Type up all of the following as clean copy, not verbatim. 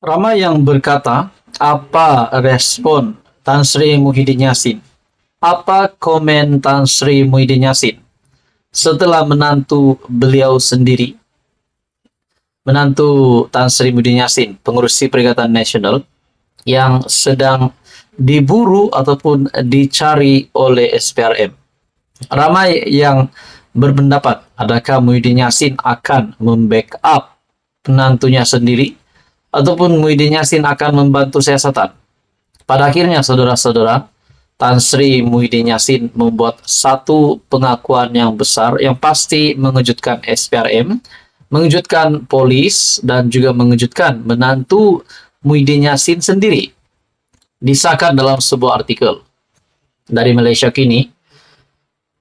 Ramai yang berkata, apa respon Tan Sri Muhyiddin Yassin? Apa komen Tan Sri Muhyiddin Yassin setelah menantu Tan Sri Muhyiddin Yassin, pengurusi Perikatan Nasional yang sedang diburu ataupun dicari oleh SPRM. Ramai yang berpendapat, adakah Muhyiddin Yassin akan membackup penantunya sendiri ataupun Muhyiddin Yassin akan membantu siasatan. Pada akhirnya, saudara-saudara, Tan Sri Muhyiddin Yassin membuat satu pengakuan yang besar yang pasti mengejutkan SPRM, mengejutkan polis, dan juga mengejutkan menantu Muhyiddin Yassin sendiri. Disahkan dalam sebuah artikel dari Malaysia Kini,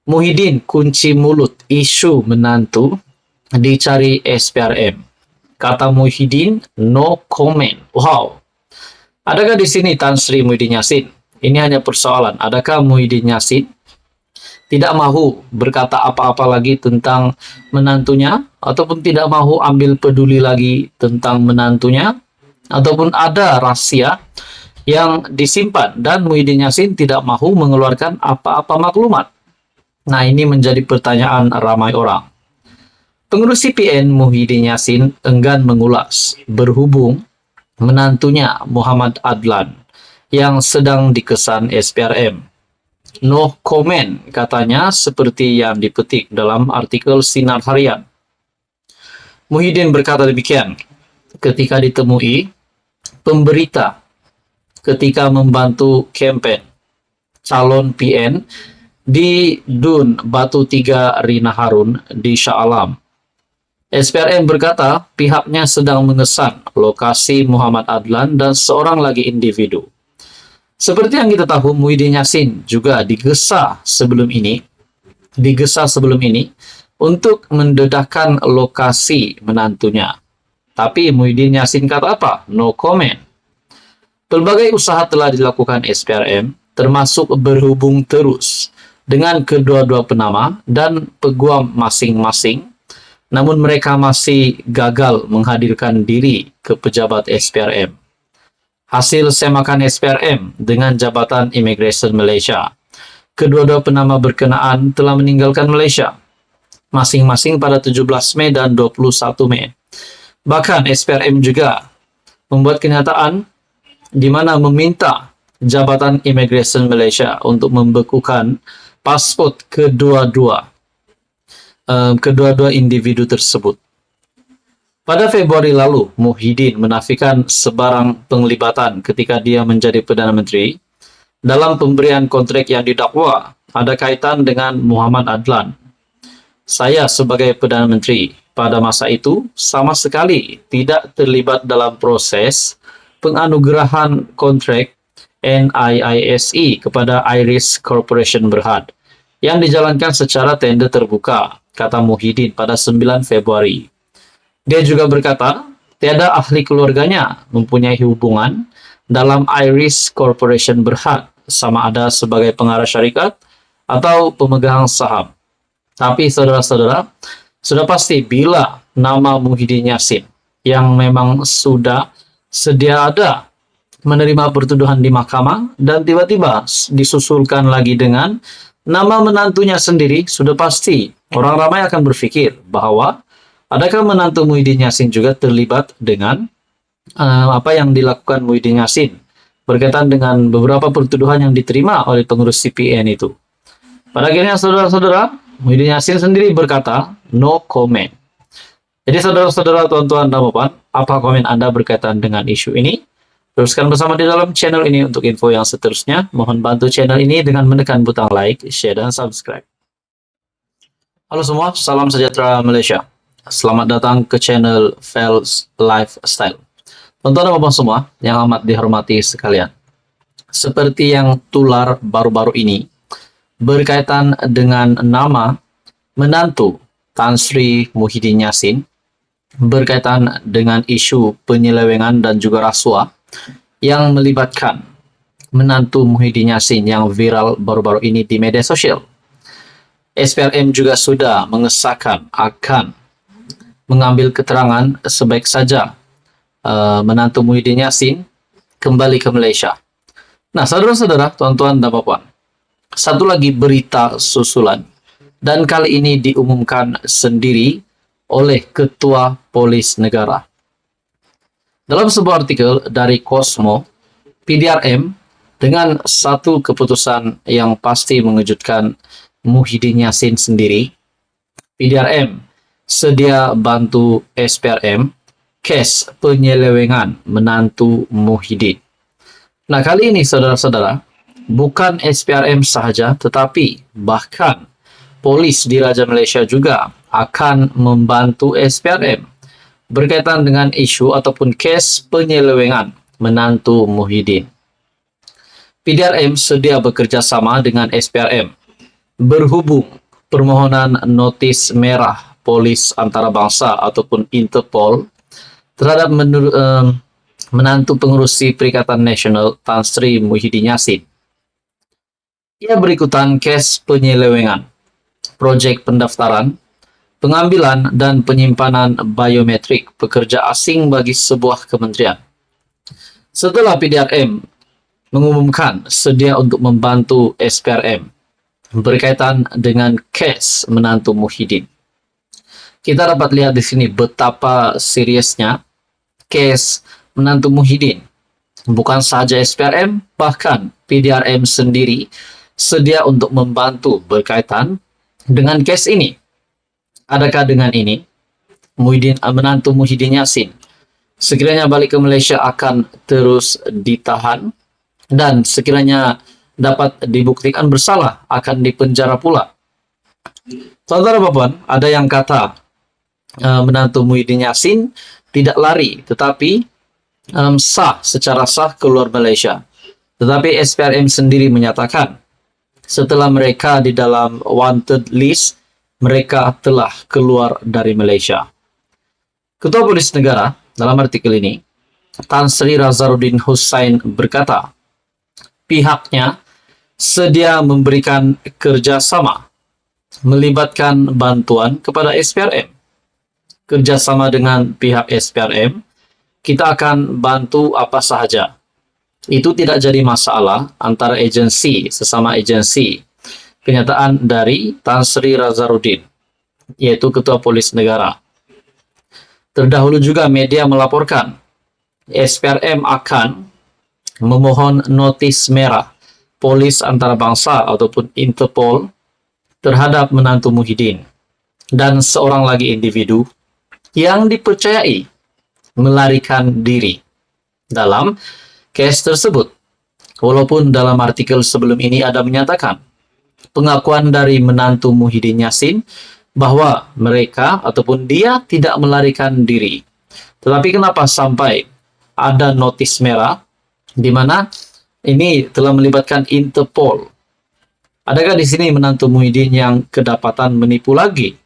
Muhyiddin kunci mulut isu menantu dicari SPRM. Kata Muhyiddin, no comment. Wow. Adakah di sini Tan Sri Muhyiddin Yassin? Ini hanya persoalan. Adakah Muhyiddin Yassin tidak mahu berkata apa-apa lagi tentang menantunya? Ataupun tidak mahu ambil peduli lagi tentang menantunya? Ataupun ada rahasia yang disimpan dan Muhyiddin Yassin tidak mahu mengeluarkan apa-apa maklumat? Nah, ini menjadi pertanyaan ramai orang. Pengurus CPN Muhyiddin Yassin enggan mengulas berhubung menantunya Muhammad Adlan yang sedang dikesan SPRM. No comment katanya seperti yang dipetik dalam artikel Sinar Harian. Muhyiddin berkata demikian ketika ditemui pemberita ketika membantu kempen calon PN di Dun Batu 3 Rina Harun di Shah Alam. SPRM berkata pihaknya sedang mengesan lokasi Muhammad Adlan dan seorang lagi individu. Seperti yang kita tahu, Muhyiddin Yassin juga digesa sebelum ini untuk mendedahkan lokasi menantunya. Tapi Muhyiddin Yassin kata apa? No comment. Pelbagai usaha telah dilakukan SPRM, termasuk berhubung terus dengan kedua-dua penama dan peguam masing-masing, namun mereka masih gagal menghadirkan diri ke pejabat SPRM. Hasil semakan SPRM dengan Jabatan Imigresen Malaysia, kedua-dua penama berkenaan telah meninggalkan Malaysia, masing-masing pada 17 Mei dan 21 Mei. Bahkan SPRM juga membuat kenyataan di mana meminta Jabatan Imigresen Malaysia untuk membekukan pasport kedua-dua individu tersebut. Pada Februari lalu, Muhyiddin menafikan sebarang penglibatan ketika dia menjadi Perdana Menteri dalam pemberian kontrak yang didakwa ada kaitan dengan Muhammad Adlan. Saya sebagai Perdana Menteri pada masa itu sama sekali tidak terlibat dalam proses penganugerahan kontrak NIISE kepada Iris Corporation Berhad yang dijalankan secara tender terbuka, kata Muhyiddin pada 9 Februari. Dia juga berkata, tiada ahli keluarganya mempunyai hubungan dalam Iris Corporation Berhad, sama ada sebagai pengarah syarikat atau pemegang saham. Tapi saudara-saudara, sudah pasti bila nama Muhyiddin Yassin yang memang sudah sedia ada menerima pertuduhan di mahkamah dan tiba-tiba disusulkan lagi dengan nama menantunya sendiri, sudah pasti orang ramai akan berpikir bahwa adakah menantu Muhyiddin Yassin juga terlibat dengan apa yang dilakukan Muhyiddin Yassin berkaitan dengan beberapa pertuduhan yang diterima oleh pengurus CPN itu. Pada akhirnya saudara-saudara, Muhyiddin Yassin sendiri berkata no comment. Jadi saudara-saudara, tuan-tuan dan bapak, apa komen Anda berkaitan dengan isu ini? Teruskan bersama di dalam channel ini untuk info yang seterusnya. Mohon bantu channel ini dengan menekan butang like, share, dan subscribe. Halo semua, salam sejahtera Malaysia. Selamat datang ke channel Fels Lifestyle. Tuan-tuan dan bapak semua yang amat dihormati sekalian. Seperti yang tular baru-baru ini, berkaitan dengan nama menantu Tan Sri Muhyiddin Yassin, berkaitan dengan isu penyelewengan dan juga rasuah yang melibatkan menantu Muhyiddin Yassin yang viral baru-baru ini di media sosial. SPRM juga sudah mengesahkan akan mengambil keterangan sebaik saja menantu Muhyiddin Yassin kembali ke Malaysia. Nah, saudara-saudara, tuan-tuan dan puan, satu lagi berita susulan, dan kali ini diumumkan sendiri oleh Ketua Polis Negara. Dalam sebuah artikel dari Cosmo, PDRM dengan satu keputusan yang pasti mengejutkan Muhyiddin Yassin sendiri. PDRM sedia bantu SPRM kes penyelewengan menantu Muhyiddin. Nah, kali ini saudara-saudara, bukan SPRM sahaja, tetapi bahkan polis di Raja Malaysia juga akan membantu SPRM berkaitan dengan isu ataupun kes penyelewengan menantu Muhyiddin. PDRM sedia bekerja sama dengan SPRM berhubung permohonan notis merah polis antarabangsa ataupun Interpol terhadap menantu pengerusi Perikatan Nasional Tan Sri Muhyiddin Yassin. Ia berikutan kes penyelewengan, projek pendaftaran, pengambilan dan penyimpanan biometrik pekerja asing bagi sebuah kementerian. Setelah PDRM mengumumkan sedia untuk membantu SPRM berkaitan dengan kes menantu Muhyiddin, kita dapat lihat di sini betapa seriusnya kes menantu Muhyiddin. Bukan sahaja SPRM, bahkan PDRM sendiri sedia untuk membantu berkaitan dengan kes ini. Adakah dengan ini menantu Muhyiddin Yassin sekiranya balik ke Malaysia akan terus ditahan dan sekiranya dapat dibuktikan bersalah akan dipenjara pula? Saudara Bapak, ada yang kata menantu Muhyiddin Yassin tidak lari, tetapi secara sah keluar Malaysia. Tetapi SPRM sendiri menyatakan setelah mereka di dalam wanted list, mereka telah keluar dari Malaysia. Ketua Polis Negara dalam artikel ini, Tan Sri Razaruddin Hussain berkata, pihaknya sedia memberikan kerjasama melibatkan bantuan kepada SPRM. Kerjasama dengan pihak SPRM, kita akan bantu apa sahaja. Itu tidak jadi masalah antara agensi, sesama agensi. Kenyataan dari Tan Sri Razaruddin, yaitu Ketua Polis Negara. Terdahulu juga media melaporkan SPRM akan memohon notis merah polis antarabangsa ataupun Interpol terhadap menantu Muhyiddin dan seorang lagi individu yang dipercayai melarikan diri dalam kes tersebut. Walaupun dalam artikel sebelum ini ada menyatakan pengakuan dari menantu Muhyiddin Yassin bahwa mereka ataupun dia tidak melarikan diri. Tetapi kenapa sampai ada notis merah di mana ini telah melibatkan Interpol? Adakah di sini menantu Muhyiddin yang kedapatan menipu lagi?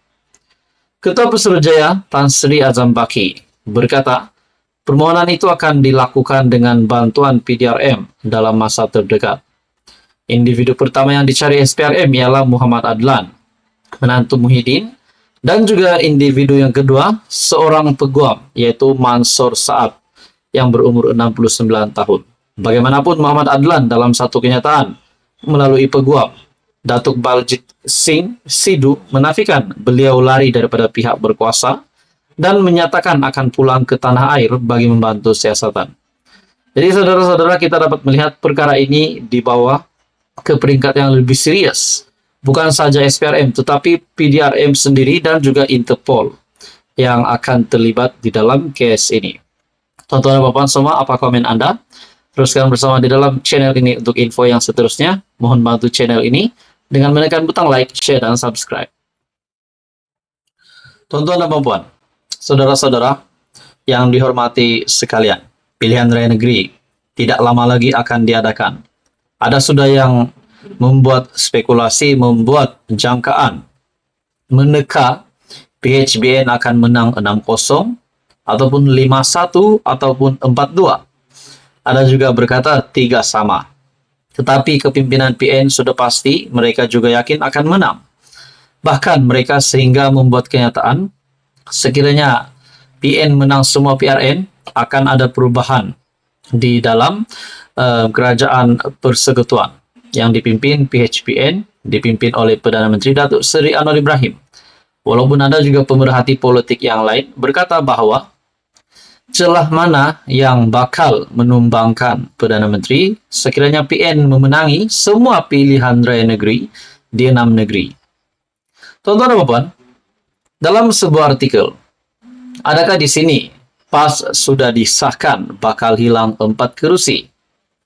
Ketua Putrajaya Tan Sri Azam Baki berkata, permohonan itu akan dilakukan dengan bantuan PDRM dalam masa terdekat. Individu pertama yang dicari SPRM ialah Muhammad Adlan, menantu Muhyiddin, dan juga individu yang kedua, seorang peguam, yaitu Mansor Saad, yang berumur 69 tahun. Bagaimanapun Muhammad Adlan dalam satu kenyataan melalui peguam, Datuk Baljit Singh Sidhu menafikan beliau lari daripada pihak berkuasa dan menyatakan akan pulang ke tanah air bagi membantu siasatan. Jadi saudara-saudara, kita dapat melihat perkara ini dibawa ke peringkat yang lebih serius. Bukan saja SPRM, tetapi PDRM sendiri dan juga Interpol yang akan terlibat di dalam case ini. Tuan-tuan dan puan semua, apa komen Anda? Teruskan bersama di dalam channel ini untuk info yang seterusnya. Mohon bantu channel ini dengan menekan butang like, share, dan subscribe. Tuan-tuan dan puan, saudara-saudara yang dihormati sekalian, pilihan raya negeri tidak lama lagi akan diadakan. Ada sudah yang membuat spekulasi, membuat jangkaan, meneka PHBN akan menang 6-0, ataupun 5-1, ataupun 4-2. Ada juga berkata 3-sama. Tetapi kepimpinan PN sudah pasti mereka juga yakin akan menang. Bahkan mereka sehingga membuat kenyataan sekiranya PN menang semua PRN akan ada perubahan di dalam kerajaan persekutuan yang dipimpin PHPN, dipimpin oleh Perdana Menteri Datuk Seri Anwar Ibrahim. Walaupun ada juga pemerhati politik yang lain berkata bahwa celah mana yang bakal menumbangkan Perdana Menteri sekiranya PN memenangi semua pilihan raya negeri di 6 negeri. Tuan-tuan dan puan, dalam sebuah artikel, adakah di sini PAS sudah disahkan bakal hilang 4 kerusi?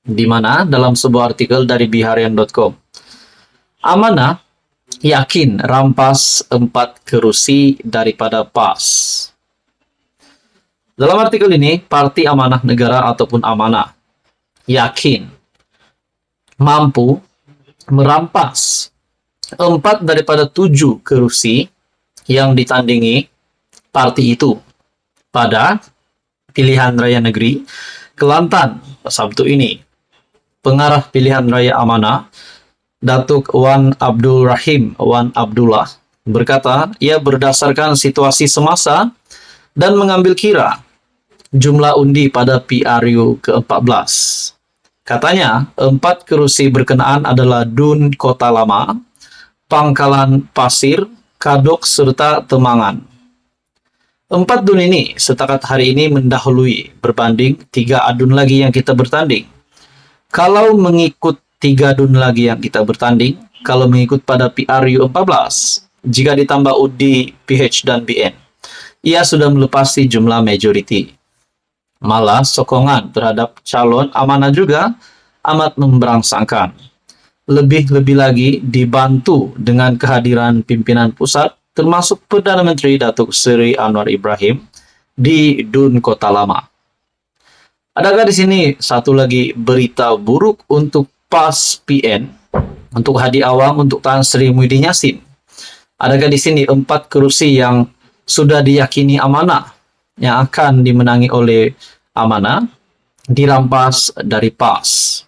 Di mana dalam sebuah artikel dari biharian.com, Amanah yakin rampas 4 kerusi daripada PAS. Dalam artikel ini, Parti Amanah Negara ataupun Amanah yakin mampu merampas 4 daripada 7 kerusi yang ditandingi parti itu pada pilihan raya negeri Kelantan Sabtu ini. Pengarah pilihan raya Amanah, Datuk Wan Abdul Rahim Wan Abdullah, berkata ia berdasarkan situasi semasa dan mengambil kira jumlah undi pada PRU ke-14. Katanya, 4 kerusi berkenaan adalah Dun Kota Lama, Pangkalan Pasir, Kadok, serta Temangan. 4 dun ini setakat hari ini mendahului berbanding 3 adun lagi yang kita bertanding. Kalau mengikut 3 dun lagi yang kita bertanding, kalau mengikut pada PRU 14, jika ditambah undi PH dan BN, ia sudah melepasi jumlah majority. Malah sokongan terhadap calon Amanah juga amat memberangsangkan. Lebih-lebih lagi dibantu dengan kehadiran pimpinan pusat, termasuk Perdana Menteri Datuk Seri Anwar Ibrahim di Dun Kota Lama. Adakah di sini satu lagi berita buruk untuk PAS PN, untuk Hadi Awang, untuk Tan Sri Muhyiddin Yassin? Adakah di sini 4 kerusi yang sudah diyakini Amanah yang akan dimenangi oleh Amanah dirampas dari PAS?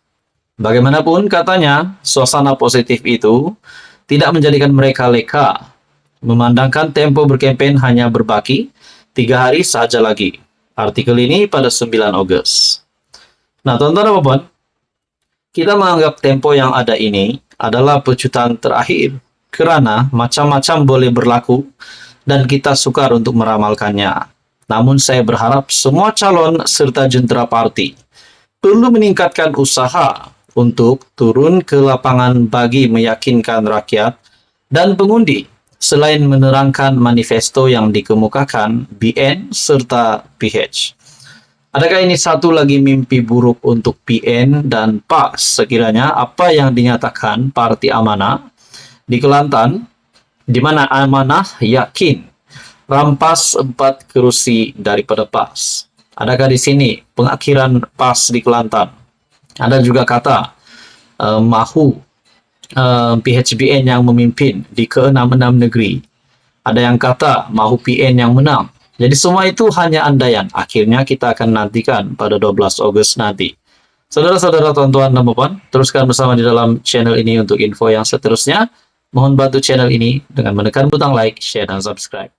Bagaimanapun katanya, suasana positif itu tidak menjadikan mereka leka, memandangkan tempo berkempen hanya berbaki 3 hari saja lagi. Artikel ini pada 9 Ogos. Nah, tuan-tuan dan puan, kita menganggap tempo yang ada ini adalah pecutan terakhir kerana macam-macam boleh berlaku dan kita sukar untuk meramalkannya. Namun saya berharap semua calon serta jentera parti perlu meningkatkan usaha untuk turun ke lapangan bagi meyakinkan rakyat dan pengundi selain menerangkan manifesto yang dikemukakan BN serta PH. Adakah ini satu lagi mimpi buruk untuk PN dan PAS sekiranya apa yang dinyatakan Parti Amanah di Kelantan, di mana Amanah yakin rampas 4 kerusi daripada PAS? Adakah di sini pengakhiran PAS di Kelantan? Ada juga kata mahu PHBN yang memimpin di ke-6 negeri. Ada yang kata mahu PN yang menang. Jadi semua itu hanya andaian. Akhirnya kita akan nantikan pada 12 Ogos nanti. Saudara-saudara, tuan-tuan dan puan, teruskan bersama di dalam channel ini untuk info yang seterusnya. Mohon bantu channel ini dengan menekan butang like, share, dan subscribe.